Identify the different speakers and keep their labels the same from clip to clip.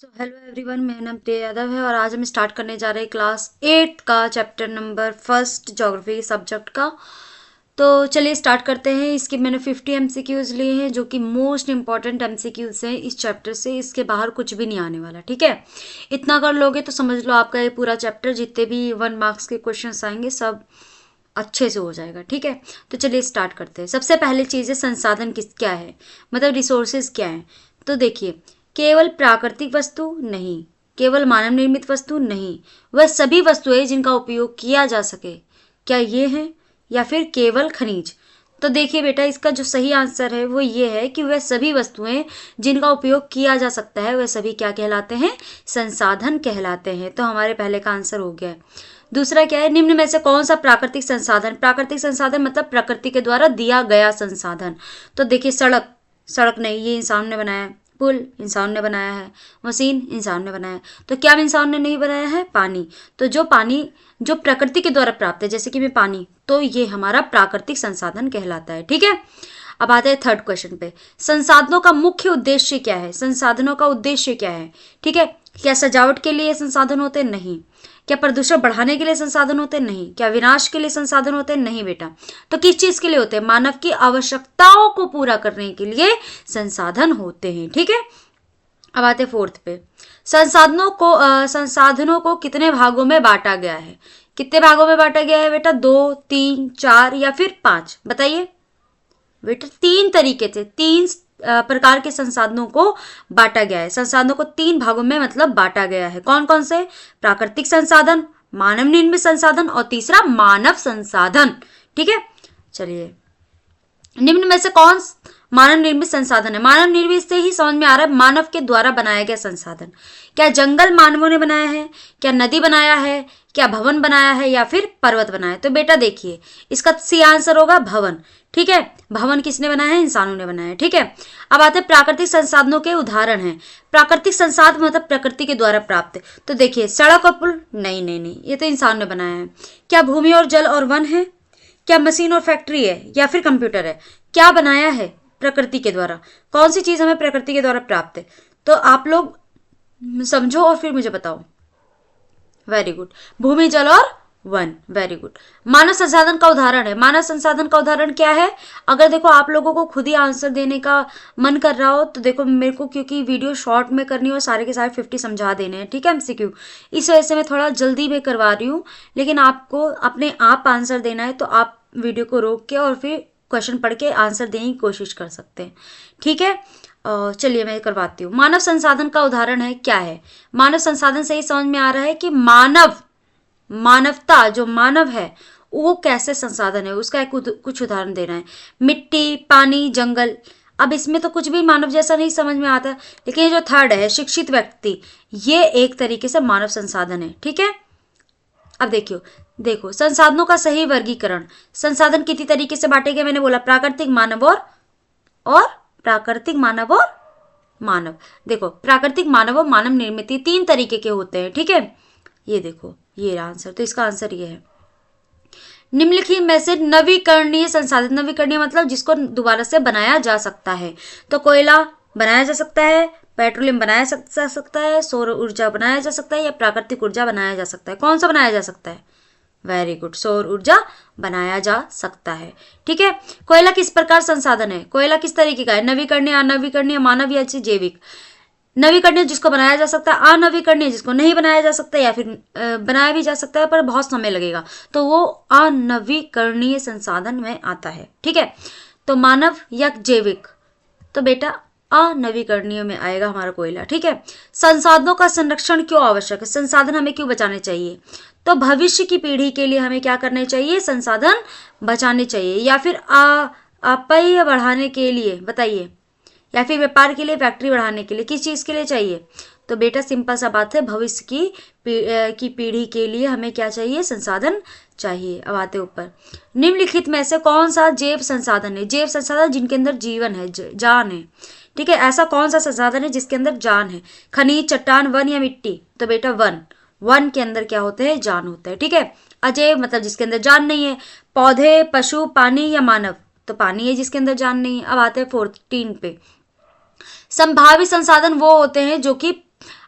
Speaker 1: Hello everyone, मेरा नाम प्रिया यादव है और आज हम स्टार्ट करने जा रहे हैं क्लास 8 का chapter number first geography subject का। तो चलिए स्टार्ट करते हैं। इसके मैंने 50 एमसीक्यूज लिए हैं जो कि मोस्ट इंपॉर्टेंट एमसीक्यूज हैं इस चैप्टर से। इसके बाहर कुछ भी नहीं आने वाला, ठीक है। इतना कर लोगे तो समझ लो आपका ये पूरा चैप्टर जितने भी 1 मार्क्स के क्वेश्चन आएंगे सब अच्छे से हो जाएगा, ठीक है। तो चलिए स्टार्ट करते हैं। सबसे पहले चीज़ है संसाधन क्या है, मतलब रिसोर्सेज क्या है। तो देखिए, केवल प्राकृतिक वस्तु नहीं, केवल मानव निर्मित वस्तु नहीं, वह सभी वस्तुएं जिनका उपयोग किया जा सके, क्या ये है, या फिर केवल खनिज। तो देखिए बेटा, इसका जो सही आंसर है वो ये है कि वह सभी वस्तुएं जिनका उपयोग किया जा सकता है वह सभी क्या कहलाते हैं, संसाधन कहलाते हैं। तो हमारे पहले का आंसर हो गया है। दूसरा क्या है, निम्न में से कौन सा प्राकृतिक संसाधन, प्राकृतिक संसाधन मतलब प्रकृति के द्वारा दिया गया संसाधन। तो देखिए, सड़क, सड़क नहीं, ये इंसान ने बनाया है। पुल इंसान ने बनाया है। मशीन इंसान ने बनाया है। तो क्या इंसान ने नहीं बनाया है, पानी। तो जो पानी जो प्रकृति के द्वारा प्राप्त है, जैसे कि मैं पानी, तो ये हमारा प्राकृतिक संसाधन कहलाता है, ठीक है। अब आते हैं थर्ड क्वेश्चन पे। संसाधनों का मुख्य उद्देश्य क्या है, संसाधनों का उद्देश्य क्या है, ठीक है। क्या सजावट के लिए संसाधन होते, नहीं। क्या प्रदूषण बढ़ाने के लिए संसाधन होते, नहीं। क्या विनाश के लिए संसाधन होते, नहीं बेटा। तो किस चीज के लिए होते हैं, मानव की आवश्यकताओं को पूरा करने के लिए संसाधन होते हैं, ठीक है। अब आते फोर्थ पे। संसाधनों को कितने भागों में बांटा गया है, कितने भागों में बांटा गया है बेटा, 2, 3, 4 या फिर 5, बताइए बेटा। 3 तरीके से 3 प्रकार के संसाधनों को बांटा गया है। संसाधनों को 3 भागों में मतलब बांटा गया है। कौन कौन से, प्राकृतिक संसाधन, मानव निर्मित संसाधन और तीसरा मानव संसाधन, ठीक है। चलिए, निम्न में से कौन मानव निर्मित संसाधन है। मानव निर्मित से ही समझ में आ रहा है मानव के द्वारा बनाया गया संसाधन। क्या जंगल मानवों ने बनाया है, क्या नदी बनाया है, क्या भवन बनाया है या फिर पर्वत बनाया है। तो बेटा देखिए, इसका सही आंसर होगा भवन, ठीक है। भवन किसने बनाया है, इंसानों ने बनाया है, ठीक है। अब आते हैं प्राकृतिक संसाधनों के उदाहरण हैं। प्राकृतिक संसाधन मतलब प्रकृति के द्वारा प्राप्त। तो देखिए, सड़क और पुल, नहीं नहीं नहीं, ये तो इंसान ने बनाया है। क्या भूमि और जल और वन है, क्या मशीन और फैक्ट्री है या फिर कंप्यूटर है। क्या बनाया है, प्रकृति के द्वारा। कौन सी चीज हमें प्रकृति के द्वारा प्राप्त है, तो आप लोग समझो और फिर मुझे बताओ। वेरी गुड, भूमि जल और वन, वेरी गुड। मानव संसाधन का उदाहरण है, मानव संसाधन का उदाहरण क्या है। अगर देखो आप लोगों को खुद ही आंसर देने का मन कर रहा हो तो देखो, मेरे को क्योंकि वीडियो शॉर्ट में करनी है और सारे के सारे 50 समझा देने हैं, ठीक है, एमसीक्यू, इस वजह से मैं थोड़ा जल्दी में करवा रही हूँ। लेकिन आपको अपने आप आंसर देना है तो आप वीडियो को रोक के और फिर क्वेश्चन पढ़ के आंसर देने की कोशिश कर सकते हैं, ठीक है। चलिए मैं करवाती हूँ। मानव संसाधन का उदाहरण है, क्या है, मानव संसाधन से ही समझ में आ रहा है कि मानवता जो मानव है वो कैसे संसाधन है, उसका कुछ उदाहरण देना है। मिट्टी, पानी, जंगल। अब इसमें तो कुछ भी मानव जैसा नहीं समझ में आता, लेकिन ये जो थर्ड है, शिक्षित व्यक्ति, ये एक तरीके से मानव संसाधन है, ठीक है। अब देखो संसाधनों का सही वर्गीकरण। संसाधन कितनी तरीके से बांटे गए, मैंने बोला प्राकृतिक, मानव और प्राकृतिक, मानव और मानव। देखो, प्राकृतिक, मानव और मानव निर्मित 3 तरीके के होते हैं, ठीक है। ये देखो, ये आंसर, तो इसका आंसर ये है। निम्नलिखित में से नवीकरणीय संसाधन, नवीकरणीय मतलब जिसको दोबारा से बनाया जा सकता है। तो कोयला बनाया जा सकता है, पेट्रोलियम बनाया जा सकता है, सौर ऊर्जा बनाया जा सकता है या प्राकृतिक ऊर्जा बनाया जा सकता है। कौन सा बनाया जा सकता है, वेरी गुड, सौर ऊर्जा बनाया जा सकता है, ठीक है। कोयला किस प्रकार संसाधन है, कोयला किस तरीके का है, नवीकरणीय, अनवीकरणीय, मानव या जैविक। नवीकरणीय जिसको बनाया जा सकता है, अनवीकरणीय जिसको नहीं बनाया जा सकता या फिर बनाया भी जा सकता है पर बहुत समय लगेगा, तो वो अनवीकरणीय संसाधन में आता है, ठीक है। तो मानव या जैविक, तो बेटा अनवीकरणीय में आएगा हमारा कोयला, ठीक है। संसाधनों का संरक्षण क्यों आवश्यक है, संसाधन हमें क्यों बचाने चाहिए। तो भविष्य की पीढ़ी के लिए हमें क्या करने चाहिए, संसाधन बचाने चाहिए, या फिर अपव्यय बढ़ाने के लिए, बताइए, या फिर व्यापार के लिए, फैक्ट्री बढ़ाने के लिए, किस चीज के लिए चाहिए। तो बेटा सिंपल सा बात है, भविष्य की पीढ़ी के लिए हमें क्या चाहिए, संसाधन चाहिए। अब आते ऊपर। निम्नलिखित में से कौन सा जैव संसाधन है, जैव संसाधन जिनके अंदर जीवन है, जान है, ठीक है। ऐसा कौन सा संसाधन है जिसके अंदर जान है, खनिज, चट्टान, वन या मिट्टी। तो बेटा वन के अंदर क्या होते हैं, जान होता है, ठीक है। अजैव मतलब जिसके अंदर जान नहीं है, पौधे, पशु, पानी या मानव। तो पानी है जिसके अंदर जान नहीं है। अब आते हैं 14 पे। संभावित संसाधन वो होते हैं जो कि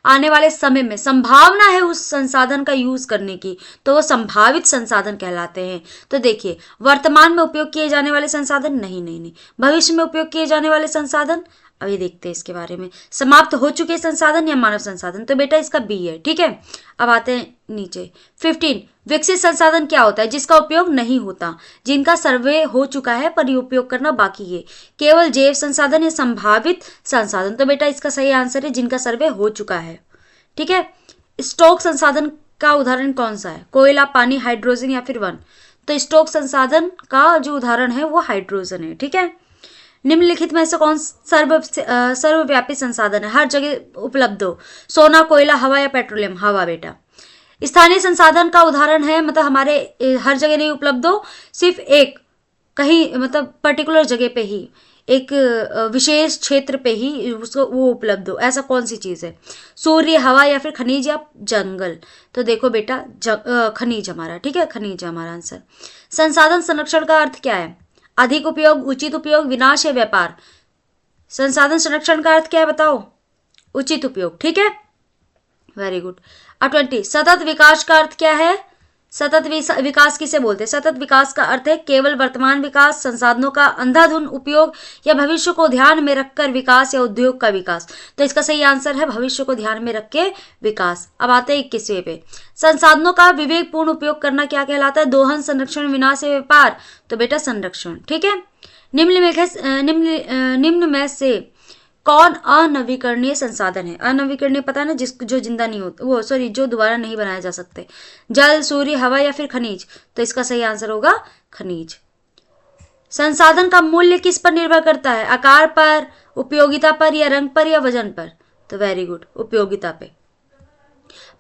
Speaker 1: आने वाले समय में संभावना है उस संसाधन का यूज करने की, तो वो संभावित संसाधन कहलाते हैं। तो देखिए, वर्तमान में उपयोग किए जाने वाले संसाधन नहीं, भविष्य में उपयोग किए जाने वाले संसाधन, अभी देखते हैं इसके बारे में, समाप्त हो चुके संसाधन या मानव संसाधन, तो बेटा इसका बी है। ठीक है, अब आते हैं नीचे 15, विकसित संसाधन क्या होता है? जिसका उपयोग नहीं होता, जिनका सर्वे हो चुका है पर उपयोग करना बाकी है, केवल जैव संसाधन या संभावित संसाधन, तो बेटा इसका सही आंसर है जिनका सर्वे हो चुका है। ठीक है, स्टॉक संसाधन का उदाहरण कौन सा है? कोयला, पानी, हाइड्रोजन या फिर वन? तो स्टॉक संसाधन का जो उदाहरण है वो हाइड्रोजन है। ठीक है, निम्नलिखित में से कौन सर्वव्यापी संसाधन है, हर जगह उपलब्ध हो? सोना, कोयला, हवा या पेट्रोलियम? हवा बेटा। स्थानीय संसाधन का उदाहरण है, मतलब हमारे हर जगह नहीं उपलब्ध हो, सिर्फ एक कहीं मतलब पर्टिकुलर जगह पे ही, एक विशेष क्षेत्र पे ही उसको वो उपलब्ध हो, ऐसा कौन सी चीज़ है? सूर्य, हवा या फिर खनिज या जंगल? तो देखो बेटा खनिज हमारा। ठीक है, खनिज हमारा आंसर। संसाधन संरक्षण का अर्थ क्या है? अधिक उपयोग, उचित उपयोग, विनाश या व्यापार? संसाधन संरक्षण का अर्थ क्या है बताओ? उचित उपयोग। ठीक है, वेरी गुड। अब 20, सतत विकास का अर्थ क्या है? सतत विकास किसे बोलते हैं? सतत विकास का अर्थ है केवल वर्तमान विकास, संसाधनों का अंधाधुंध उपयोग या भविष्य को ध्यान में रखकर विकास या उद्योग का विकास। तो इसका सही आंसर है भविष्य को ध्यान में रख के विकास। अब आते हैं 21वें पे, संसाधनों का विवेकपूर्ण उपयोग करना क्या कहलाता है? दोहन, संरक्षण, विनाश या व्यापार? तो बेटा संरक्षण। ठीक है, निम्न में से कौन अनवीकरणीय संसाधन है? अनवीकरणीय पता है ना, जो जिंदा नहीं होता, वो सॉरी जो दोबारा नहीं बनाए जा सकते? जल, सूर्य, हवा या फिर खनिज? तो इसका सही आंसर होगा खनिज। संसाधन का मूल्य किस पर निर्भर करता है? आकार पर, उपयोगिता पर या रंग पर या वजन पर? तो वेरी गुड, उपयोगिता पे।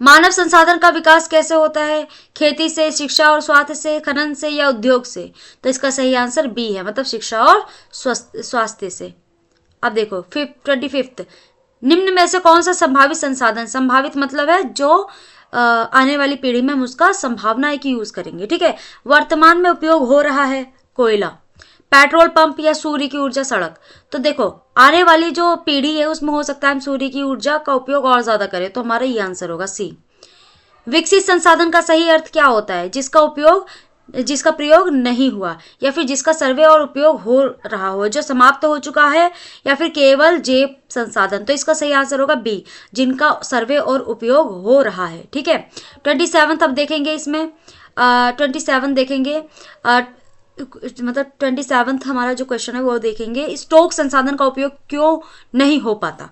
Speaker 1: मानव संसाधन का विकास कैसे होता है? खेती से, शिक्षा और स्वास्थ्य से, खनन से या उद्योग से? तो इसका सही आंसर बी है, मतलब शिक्षा और स्वास्थ्य से। अब देखो 25, निम्न में से कौन सा संभावित संसाधन? संभावित मतलब है जो आने वाली पीढ़ी में हम उसका संभावना है कि यूज करेंगे। ठीक है, वर्तमान में उपयोग हो रहा है कोयला, पेट्रोल पंप या सूर्य की ऊर्जा, सड़क? तो देखो आने वाली जो पीढ़ी है उसमें हो सकता है हम सूर्य की ऊर्जा का उपयोग और ज्यादा करें, तो हमारा ये आंसर होगा सी। विकसित संसाधन का सही अर्थ क्या होता है? जिसका प्रयोग नहीं हुआ या फिर जिसका सर्वे और उपयोग हो रहा हो, जो समाप्त हो चुका है या फिर केवल जैव संसाधन? तो इसका सही आंसर होगा बी, जिनका सर्वे और उपयोग हो रहा है। ठीक है, 27 अब देखेंगे इसमें 27 देखेंगे मतलब 27 हमारा जो क्वेश्चन है वो देखेंगे, स्टॉक संसाधन का उपयोग क्यों नहीं हो पाता?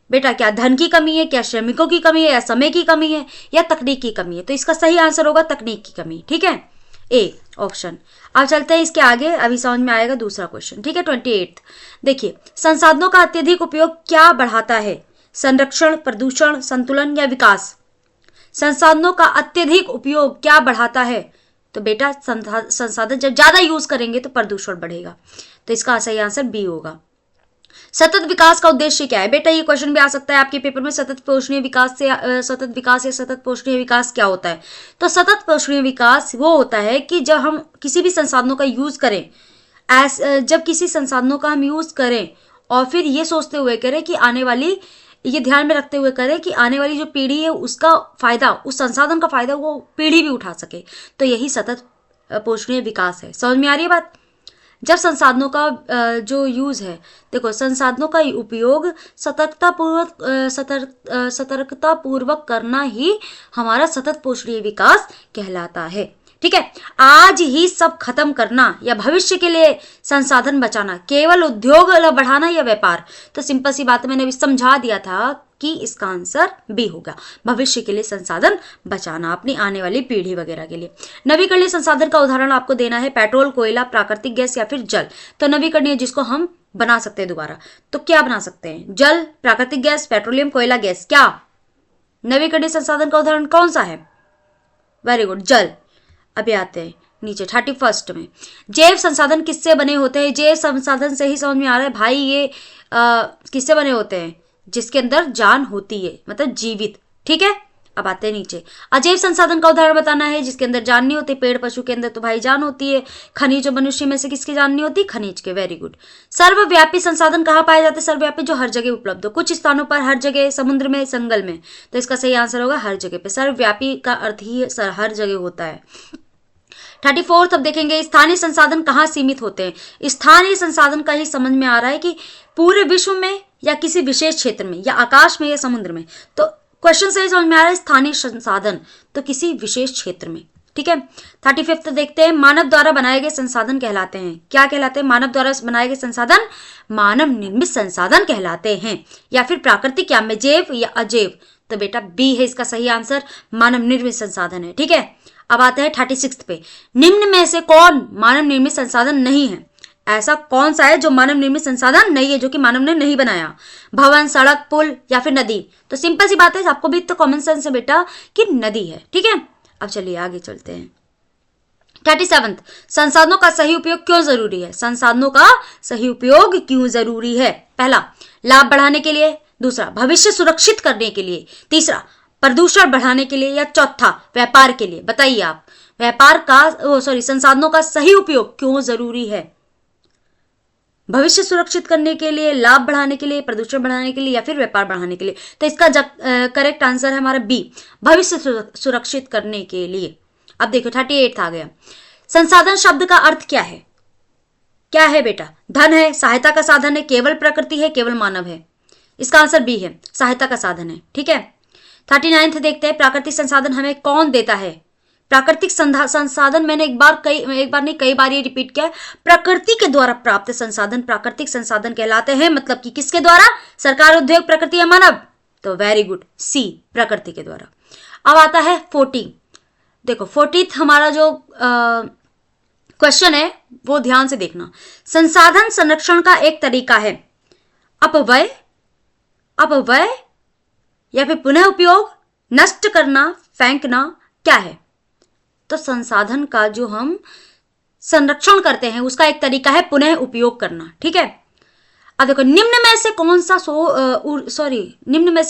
Speaker 1: बेटा क्या धन की कमी है, क्या श्रमिकों की कमी है, या समय की कमी है, या तकनीक की कमी है? तो इसका सही आंसर होगा तकनीक की कमी। ठीक है, ए ऑप्शन। अब चलते हैं इसके आगे, अभी समझ में आएगा दूसरा क्वेश्चन। ठीक है, 28 देखिए, संसाधनों का अत्यधिक उपयोग क्या बढ़ाता है? संरक्षण, प्रदूषण, संतुलन या विकास? संसाधनों का अत्यधिक उपयोग क्या बढ़ाता है? तो बेटा संसाधन जब ज्यादा यूज करेंगे तो प्रदूषण बढ़ेगा, तो इसका सही आंसर बी होगा। सतत विकास का उद्देश्य क्या है? बेटा ये क्वेश्चन भी आ सकता है आपके पेपर में, सतत पोषणीय विकास या सतत पोषणीय विकास क्या होता है? तो सतत पोषणीय विकास वो होता है कि जब हम किसी भी संसाधनों का यूज करें, जब किसी संसाधनों का हम यूज करें और फिर ये सोचते हुए करें कि आने वाली, ये ध्यान में रखते हुए करें कि आने वाली जो पीढ़ी है उसका फायदा, उस संसाधन का फायदा वो पीढ़ी भी उठा सके, तो यही सतत पोषणीय विकास है। समझ में आ रही है बात? जब संसाधनों का जो यूज है, देखो संसाधनों का उपयोग सतर्कता पूर्वक करना ही हमारा सतत पोषणीय विकास कहलाता है। ठीक है, आज ही सब खत्म करना या भविष्य के लिए संसाधन बचाना, केवल उद्योग बढ़ाना या व्यापार? तो सिंपल सी बात मैंने अभी समझा दिया था कि इसका आंसर बी होगा, भविष्य के लिए संसाधन बचाना, अपनी आने वाली पीढ़ी वगैरह के लिए। नवीकरणीय संसाधन का उदाहरण आपको देना है पेट्रोल, कोयला, प्राकृतिक गैस या फिर जल। तो नवीकरणीय जिसको हम बना सकते हैं दोबारा, तो क्या बना सकते हैं? जल, प्राकृतिक गैस, पेट्रोलियम, कोयला, गैस। क्या नवीकरणीय संसाधन का उदाहरण कौन सा है? वेरी गुड, जल। अभी आते हैं नीचे 31 में, जैव संसाधन किससे बने होते हैं? जैव संसाधन से ही समझ में आ रहा है भाई, ये किससे बने होते हैं? जिसके अंदर जान होती है, मतलब जीवित। ठीक है, अब आते हैं नीचे, अजैव संसाधन का उदाहरण बताना है जिसके अंदर जान नहीं होती, पेड़ पशु के अंदर तो भाई जान होती है, खनिज मनुष्य में से किसकी जान नहीं होती, खनिज के, वेरी गुड। सर्वव्यापी संसाधन कहाँ पाए जाते हैं, सर्वव्यापी जो हर जगह उपलब्ध हो, कुछ स्थानों पर, हर जगह, समुद्र में, जंगल में, तो इसका सही आंसर होगा हर जगह पे। सर्वव्यापी का अर्थ ही हर जगह होता है। 34 अब देखेंगे, स्थानीय संसाधन कहाँ सीमित होते हैं। स्थानीय संसाधन का ही समझ में आ रहा है कि पूरे विश्व में या किसी विशेष क्षेत्र में या आकाश में या समुद्र में, तो क्वेश्चन से समझ में आ रहा है स्थानीय संसाधन तो किसी विशेष क्षेत्र में, ठीक है। 35 देखते हैं, मानव द्वारा बनाए गए संसाधन कहलाते हैं, क्या कहलाते हैं, मानव द्वारा बनाए गए संसाधन मानव निर्मित संसाधन कहलाते हैं, या फिर प्राकृतिक या जैव या अजैव, तो बेटा बी है इसका सही आंसर, मानव निर्मित संसाधन है, ठीक है। अब आते हैं 36 पे, निम्न में से कौन मानव निर्मित संसाधन नहीं है, ऐसा कौन सा है जो मानव निर्मित संसाधन नहीं है, जो कि मानव ने नहीं बनाया, भवन, सड़क, पुल या फिर नदी, तो सिंपल सी बात है, आपको भी तो कॉमन सेंस है बेटा कि नदी है, ठीक है। अब चलिए आगे चलते हैं। 37 संसाधनों का सही उपयोग क्यों जरूरी है, संसाधनों का सही उपयोग क्यों जरूरी है, पहला लाभ बढ़ाने के लिए, दूसरा भविष्य सुरक्षित करने के लिए, तीसरा प्रदूषण बढ़ाने के लिए, या चौथा व्यापार के लिए। बताइए आप, व्यापार का संसाधनों का सही उपयोग क्यों जरूरी है, भविष्य सुरक्षित करने के लिए, लाभ बढ़ाने के लिए, प्रदूषण बढ़ाने के लिए, या फिर व्यापार बढ़ाने के लिए, तो इसका करेक्ट आंसर है हमारा बी, भविष्य सुरक्षित करने के लिए। अब देखो 38 आ गया, संसाधन शब्द का अर्थ क्या है, क्या है बेटा, धन है, सहायता का साधन है, केवल प्रकृति है, केवल मानव है, इसका आंसर बी है, सहायता का साधन है, ठीक है। 39 देखते हैं, प्राकृतिक संसाधन हमें कौन देता है, प्राकृतिक संसाधन, मैंने एक बार नहीं कई बार ये रिपीट किया, प्रकृति के द्वारा प्राप्त संसाधन प्राकृतिक संसाधन कहलाते हैं, मतलब कि किसके द्वारा, सरकार, उद्योग, प्रकृति या मानव, तो वेरी गुड सी, प्रकृति के द्वारा। अब आता है 40, देखो 40 हमारा जो क्वेश्चन है वो ध्यान से देखना, संसाधन संरक्षण का एक तरीका है अपव्यय या फिर पुनः उपयोग, नष्ट करना, फेंकना, क्या है, तो संसाधन का जो हम संरक्षण करते हैं उसका एक तरीका है पुनः उपयोग करना, ठीक है। अब देखो, निम्न में से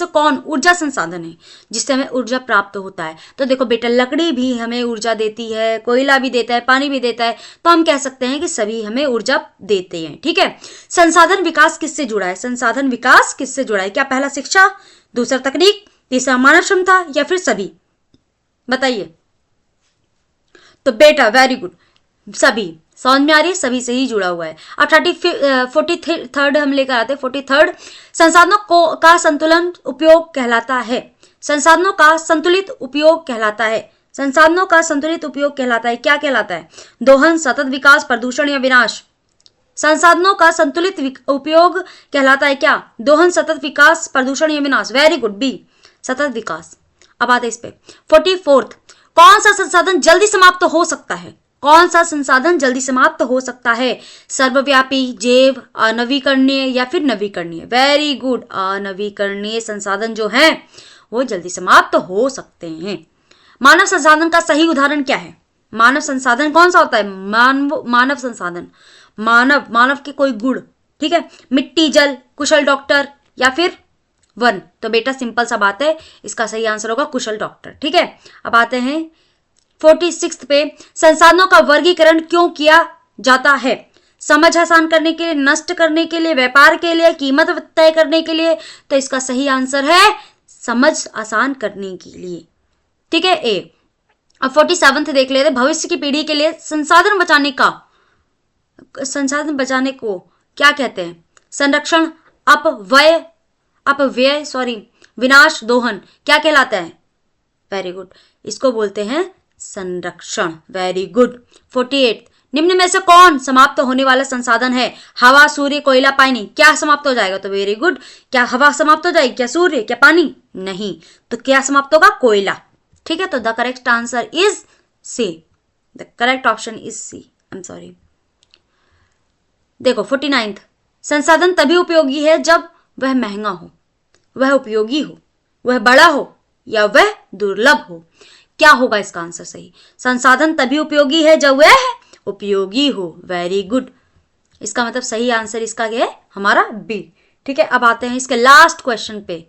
Speaker 1: कौन ऊर्जा संसाधन है जिससे हमें ऊर्जा प्राप्त होता है, तो देखो बेटा लकड़ी भी हमें ऊर्जा देती है, कोयला भी देता है, पानी भी देता है, तो हम कह सकते हैं कि सभी हमें ऊर्जा देते हैं, ठीक है। संसाधन विकास किससे जुड़ा है, संसाधन विकास किससे जुड़ा है, क्या पहला शिक्षा, दूसरा तकनीक, तीसरा मानव क्षमता, या फिर सभी, बताइए। तो बेटा वेरी गुड, सभी, समझ में आ रही है, सभी से ही जुड़ा हुआ है। अब 43rd हम लेकर आते हैं, 43rd संसाधनों का संतुलन उपयोग कहलाता है, संसाधनों का संतुलित उपयोग कहलाता है, संसाधनों का संतुलित उपयोग कहलाता है, क्या कहलाता है, दोहन, सतत विकास, प्रदूषण या विनाश, संसाधनों का संतुलित उपयोग कहलाता है क्या, दोहन, सतत विकास, प्रदूषण या विनाश, वेरी गुड बी, सतत विकास। अब आते इस पे 44th, कौन सा संसाधन जल्दी समाप्त हो सकता है, कौन सा संसाधन जल्दी समाप्त हो सकता है, सर्वव्यापी, जैव, अनवीकरणीय या फिर नवीकरणीय, वेरी गुड, अनवीकरणीय संसाधन जो है वो जल्दी समाप्त हो सकते हैं। मानव संसाधन का सही उदाहरण क्या है, मानव संसाधन कौन सा होता है, मानव संसाधन, मानव के कोई गुण, ठीक है, मिट्टी, जल, कुशल डॉक्टर या फिर वन, तो बेटा सिंपल सा बात है, इसका सही आंसर होगा कुशल डॉक्टर, ठीक है। अब आते हैं 46 पे, संसाधनों का वर्गीकरण क्यों किया जाता है, समझ आसान करने के लिए, नष्ट करने के लिए, व्यापार के लिए, कीमत तय करने के लिए, तो इसका सही आंसर है समझ आसान करने के लिए, ठीक है, ए। अब 47 देख लेते, भविष्य की पीढ़ी के लिए संसाधन बचाने को क्या कहते हैं, संरक्षण, अपव्यय, विनाश, दोहन, क्या कहलाता है, वेरी गुड, इसको बोलते हैं संरक्षण, वेरी गुड। 48 निम्न में से कौन समाप्त होने वाला संसाधन है, हवा, सूर्य, कोयला, पानी, क्या समाप्त हो जाएगा, तो वेरी गुड, क्या हवा समाप्त हो जाएगी, क्या सूर्य, क्या पानी, नहीं, तो क्या समाप्त होगा, कोयला, ठीक है। तो the correct answer is C, the correct option is C, I am sorry. देखो 49 संसाधन तभी उपयोगी है जब वह महंगा हो, वह उपयोगी हो, वह बड़ा हो या वह दुर्लभ हो, क्या होगा इसका आंसर सही, संसाधन तभी उपयोगी है जब वह उपयोगी हो, वेरी गुड, इसका मतलब सही आंसर इसका क्या है, हमारा बी, ठीक है। अब आते हैं इसके लास्ट क्वेश्चन पे,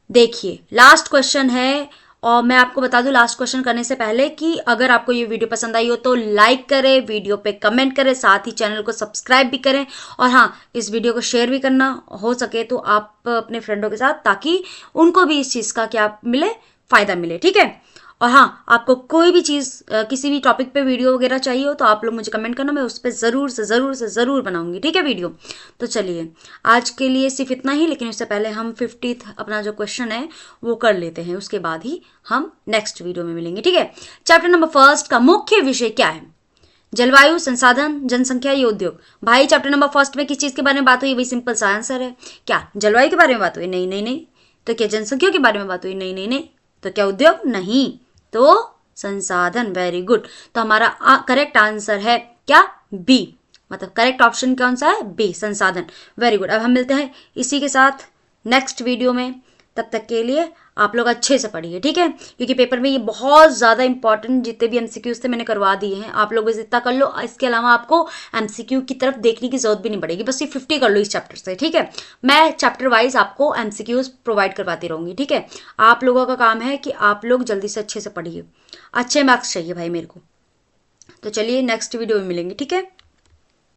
Speaker 1: देखिए लास्ट क्वेश्चन है, और मैं आपको बता दूं लास्ट क्वेश्चन करने से पहले कि अगर आपको ये वीडियो पसंद आई हो तो लाइक करें, वीडियो पे कमेंट करें, साथ ही चैनल को सब्सक्राइब भी करें, और हाँ इस वीडियो को शेयर भी करना हो सके तो आप अपने फ्रेंडों के साथ, ताकि उनको भी इस चीज़ का क्या मिले, फ़ायदा मिले, ठीक है। और हाँ, आपको कोई भी चीज़ किसी भी टॉपिक पे वीडियो वगैरह चाहिए हो तो आप लोग मुझे कमेंट करना, मैं उस पर ज़रूर बनाऊंगी, ठीक है वीडियो। तो चलिए आज के लिए सिर्फ इतना ही, लेकिन उससे पहले हम 50th अपना जो क्वेश्चन है वो कर लेते हैं, उसके बाद ही हम नेक्स्ट वीडियो में मिलेंगे, ठीक है। चैप्टर नंबर 1 का मुख्य विषय क्या है? जलवायु, संसाधन, जनसंख्या या उद्योग। भाई चैप्टर नंबर 1 में किस चीज़ के बारे में बात हुई? भाई सिंपल सा आंसर है, क्या जलवायु के बारे में बात हुई? नहीं नहीं नहीं। तो क्या जनसंख्या के बारे में बात हुई? नहीं नहीं नहीं। तो क्या उद्योग? नहीं। तो संसाधन। Very good. तो हमारा करेक्ट आंसर है क्या? बी, मतलब करेक्ट ऑप्शन कौन सा है? बी, संसाधन। Very good. अब हम मिलते हैं इसी के साथ नेक्स्ट वीडियो में, तब तक के लिए आप लोग अच्छे से पढ़िए, ठीक है, क्योंकि पेपर में ये बहुत ज़्यादा इंपॉर्टेंट जितने भी एमसीक्यूज थे मैंने करवा दिए हैं, आप लोग बस इतना कर लो, इसके अलावा आपको एमसीक्यू की तरफ देखने की जरूरत भी नहीं पड़ेगी, बस ये 50 कर लो इस चैप्टर से, ठीक है। मैं चैप्टर वाइज आपको एमसीक्यूज प्रोवाइड करवाती रहूँगी, ठीक है। आप लोगों का काम है कि आप लोग जल्दी से अच्छे से पढ़िए, अच्छे मार्क्स चाहिए भाई मेरे को। तो चलिए नेक्स्ट वीडियो में मिलेंगे, ठीक है।